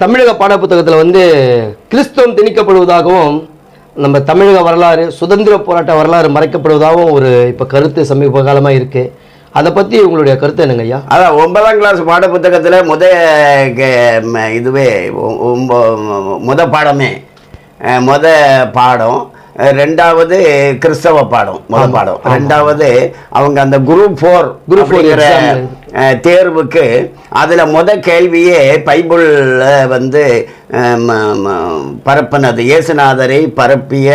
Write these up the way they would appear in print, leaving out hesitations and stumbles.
தமிழக பாடப்புத்தகத்தில் கிறிஸ்தவம் திணிக்கப்படுவதாகவும் நம்ம தமிழக வரலாறு சுதந்திர போராட்ட வரலாறு மறைக்கப்படுவதாகவும் ஒரு இப்போ கருத்து சமீப காலமாக இருக்குது. அதை பற்றி உங்களுடைய கருத்து என்னங்க ஐயா? அதான் 9ஆம் கிளாஸ் பாடப்புத்தகத்தில் முத பாடமே பாடம், ரெண்டாவது கிறிஸ்தவ பாடம் பாடம், ரெண்டாவது அவங்க அந்த குரூப் 4 தேர்வுக்கு அதில் கேள்வியே பைபிளில் பரப்பினது இயேசுநாதரை பரப்பிய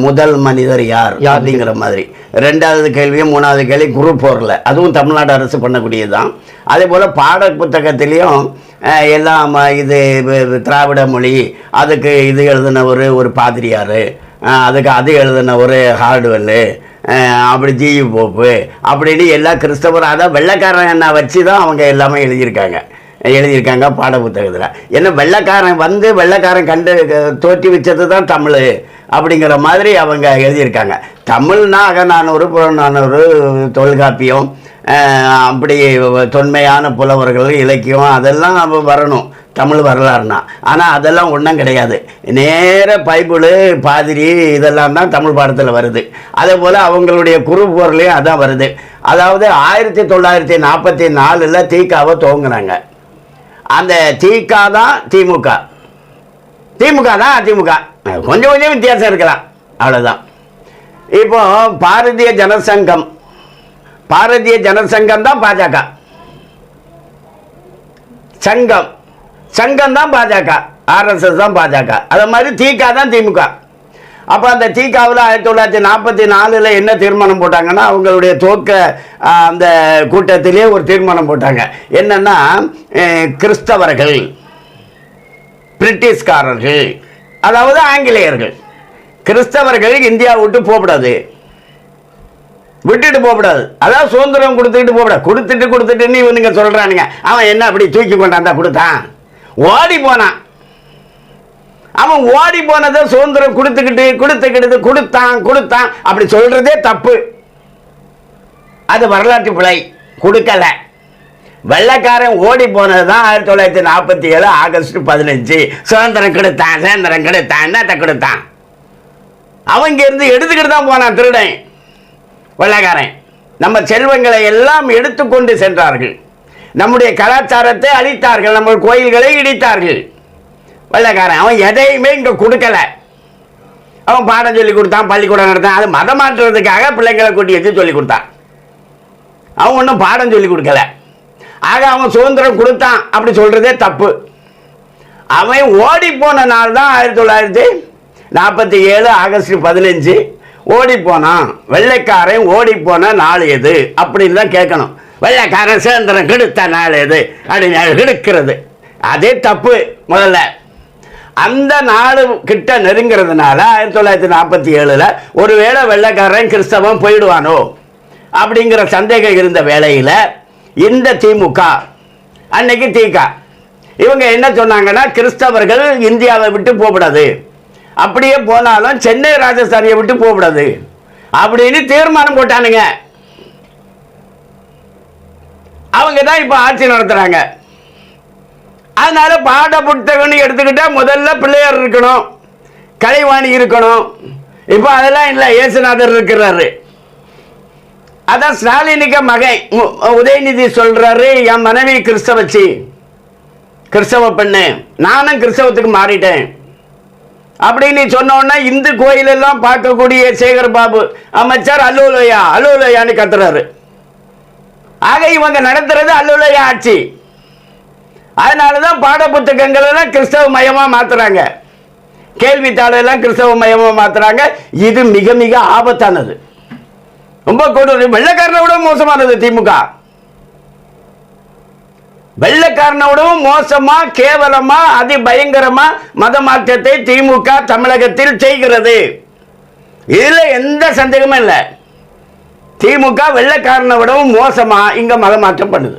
முதல் மனிதர் யார் அப்படிங்கிற மாதிரி. ரெண்டாவது கேள்வியும் மூணாவது கேள்வி குரூப் 4ல், அதுவும் தமிழ்நாடு அரசு பண்ணக்கூடியது தான். அதே போல் பாட புத்தகத்திலையும் எல்லாம் இது திராவிட மொழி, அதுக்கு இது எழுதினவர் ஒரு பாதிரியார், அதுக்கு அது எழுதின ஒரு ஹார்டுவெல்லு, அப்படி ஜியு போப்பு அப்படின்னு எல்லா கிறிஸ்தவரும் அதான் வெள்ளைக்காரன் வச்சு தான் அவங்க எல்லாமே எழுதியிருக்காங்க பாட புத்தகத்தில். ஏன்னா வெள்ளைக்காரன் கண்டு தோற்றி வச்சது தான் தமிழ் அப்படிங்கிற மாதிரி அவங்க எழுதியிருக்காங்க. தமிழ்னா அகநானூறு புறநானூறு தொல்காப்பியம் அப்படி தொன்மையான புலவர்கள் இலக்கியம் அதெல்லாம் வரணும் தமிழ் வரலாறுனா. ஆனால் அதெல்லாம் ஒன்றும் கிடையாது. நேர பைபிள் பாதிரி இதெல்லாம் தான் தமிழ் பாடத்தில் வருது. அதே போல் அவங்களுடைய குரூப் 4லையும் அதான் வருது. அதாவது 1944 தீக்காவை துவங்கினாங்க. அந்த தீக்கா தான் திமுக, திமுக தான் அதிமுக, கொஞ்சம் கொஞ்சம் வித்தியாசம் இருக்கலாம், அவ்வளோதான். இப்போ பாரதிய ஜனசங்கம் தான் பாஜக, சங்கம் தான் பாஜக, ஆர்எஸ்எஸ் தான் பாஜக, அது மாதிரி தீகா தான் திமுக. அப்போ அந்த தீகாவில் 1944 என்ன தீர்மானம் போட்டாங்கன்னா, அவங்களுடைய அந்த கூட்டத்திலே ஒரு தீர்மானம் போட்டாங்க. என்னன்னா, கிறிஸ்தவர்கள், பிரிட்டிஷ்காரர்கள், அதாவது ஆங்கிலேயர்கள், கிறிஸ்தவர்கள் இந்தியாவை விட்டு விட்டுட்டு போகக்கூடாது. அதாவது சுதந்திரம் கொடுத்துட்டுன்னு இவனுங்க சொல்றானுங்க. அவன் என்ன அப்படி தூக்கி கொண்டாந்தா கொடுத்தான், ஓடி போனான். அவன் ஓடி போனதை சுதந்திரம் கொடுத்தான் அப்படி சொல்றதே தப்பு. அது வரலாற்று பிழை. கொடுக்கல. வெள்ளைக்காரன் ஓடி போனதுதான் 1947 ஆகஸ்ட் 15 சுதந்திரம் கொடுத்தான். என்னத்தை கொடுத்தான்? அவங்க இருந்து எடுத்துக்கிட்டு தான் போனான் திருடன் வெள்ளைக்காரன். நம்ம செல்வங்களை எல்லாம் எடுத்துக்கொண்டு சென்றார்கள். நம்முடைய கலாச்சாரத்தை அழித்தார்கள். நம்ம கோயில்களை இடித்தார்கள் வெள்ளைக்காரன். அவன் எதையுமே இங்க கொடுக்கல. அவன் பாடம் சொல்லி கொடுத்தான், பள்ளிக்கூடம் நடத்தான். அது மதம் மாற்றுறதுக்காக பிள்ளைங்களை கூட்டி வச்சு சொல்லி கொடுத்தான். அவன் ஒன்றும் பாடம் சொல்லி கொடுக்கல. ஆக அவன் சுதந்திரம் கொடுத்தான் அப்படி சொல்றதே தப்பு. அவன் ஓடி போன நாள் தான் 1947 ஆகஸ்ட் 15 ஓடி போனான். வெள்ளைக்காரன் ஓடி போன நாள் எது அப்படின்னு தான் கேட்கணும். வெள்ளைக்காரன் சுதந்திரம் கெடுத்த நாள் எது அப்படின்னு கெடுக்கிறது அதே தப்பு. முதல்ல அந்த நாடு கிட்ட நெருங்கிறதுனால 1947 ஒருவேளை வெள்ளைக்காரன் கிறிஸ்தவம் போயிடுவானோ அப்படிங்கிற சந்தேகம் இருந்த வேளையில் இந்த திமுக அன்னைக்கு தீகா இவங்க என்ன சொன்னாங்கன்னா, கிறிஸ்தவர்கள் இந்தியாவை விட்டு போகக்கூடாது, அப்படியே போனாலும் சென்னை ராஜஸ்தானியை விட்டு போகக்கூடாது அப்படின்னு தீர்மானம் போட்டானுங்க. அவங்க தான் இப்ப ஆட்சி நடத்துறாங்க. அதனால பாட புத்தகம்னு எடுத்துக்கிட்டா முதல்ல பிள்ளையார் இருக்கணும், கலைவாணி இருக்கணும். இப்ப அதெல்லாம் இல்லை, இயேசுநாதர் இருக்கிறாரு. அதான் ஸ்டாலினுக்கு மகன் உதயநிதி சொல்றாரு, என் மனைவி கிறிஸ்தவ பெண்ணு, நானும் கிறிஸ்தவத்துக்கு மாறிட்டேன் அப்படின்னு சொன்னோன்னா இந்து கோயில் எல்லாம் பார்க்கக்கூடிய சேகர் பாபு அமைச்சர் அல்லோலையான்னு கத்துறாரு. ஆக இவங்க நடத்துறது அல்லோலையா ஆட்சி. அதனாலதான் பாட புத்தகங்கள் எல்லாம் கிறிஸ்தவ மயமா மாத்துறாங்க, கேள்வித்தாள் எல்லாம் கிறிஸ்தவ மயமா மாத்துறாங்க. இது மிக மிக ஆபத்தானது, ரொம்ப கொடூரம். வெள்ளைக்காரனை விட மோசமானது திமுக. வெள்ளைக்காரனோடவும் மோசமா கேவலமா அதிபயங்கரமா மத மாற்றத்தை திமுக தமிழகத்தில் செய்கிறது. இதுல எந்த சந்தேகமும் இல்லை. திமுக வெள்ளைக்காரனை விடவும் மோசமா இங்க மத மாற்றம் பண்ணுது.